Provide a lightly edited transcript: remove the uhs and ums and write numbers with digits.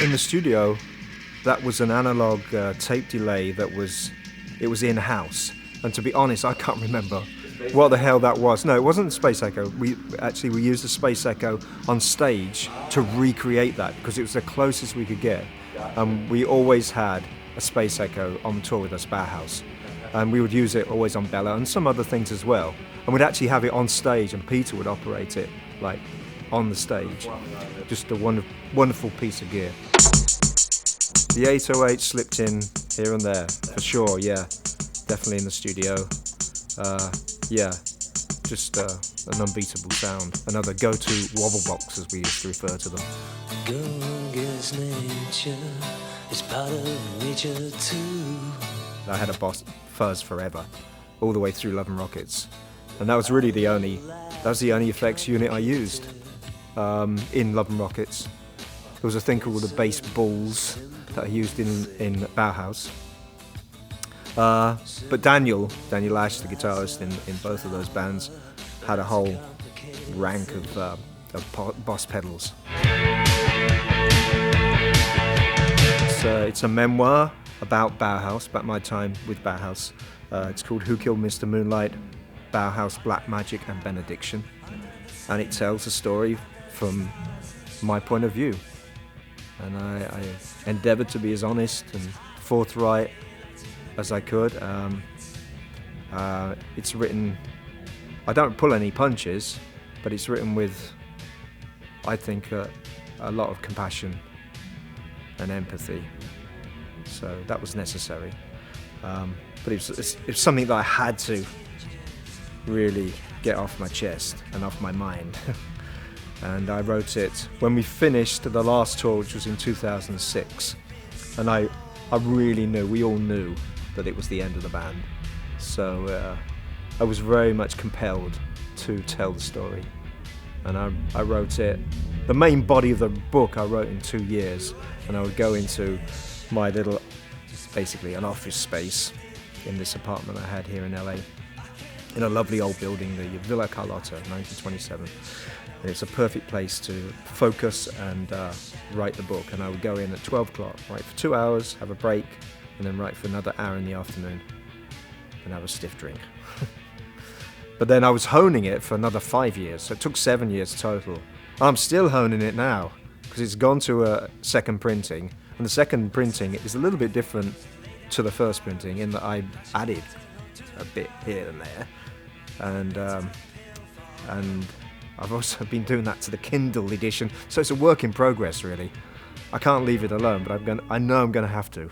in the studio, that was an analog tape delay it was in-house. And to be honest, I can't remember what the hell that was. No, it wasn't Space Echo. We used the Space Echo on stage to recreate that because it was the closest we could get. We always had a Space Echo on tour with us, Bauhaus. And we would use it always on Bella and some other things as well. And we'd actually have it on stage and Peter would operate it like on the stage. Just a wonderful piece of gear. The 808 slipped in here and there, for sure, yeah. Definitely in the studio. Yeah, just an unbeatable sound. Another go-to wobble box, as we used to refer to them. Nature is part of nature too. I had a Boss fuzz forever, all the way through Love and Rockets. And that was really the only effects unit I used in Love and Rockets. There was a thing called the bass balls that I used in Bauhaus. But Daniel Ash, the guitarist in both of those bands, had a whole rank of Boss pedals. It's a memoir about Bauhaus, about my time with Bauhaus. It's called Who Killed Mr. Moonlight? Bauhaus, Black Magic and Benediction. And it tells a story from my point of view. And I endeavoured to be as honest and forthright as I could. It's written, I don't pull any punches, but it's written with, I think, a lot of compassion and empathy. So that was necessary. But it was something that I had to really get off my chest and off my mind. And I wrote it when we finished the last tour, which was in 2006. And I really knew, we all knew, that it was the end of the band. So I was very much compelled to tell the story. And I wrote it, the main body of the book I wrote in 2 years. And I would go into my little, basically an office space in this apartment I had here in LA, in a lovely old building, the Villa Carlotta, 1927. And it's a perfect place to focus and write the book. And I would go in at 12 o'clock, write for 2 hours, have a break, and then write for another hour in the afternoon and have a stiff drink. But then I was honing it for another 5 years, so it took 7 years total. I'm still honing it now because it's gone to a second printing, and the second printing is a little bit different to the first printing in that I added a bit here and there, and I've also been doing that to the Kindle edition, so it's a work in progress really. I can't leave it alone, but I know I'm going to have to.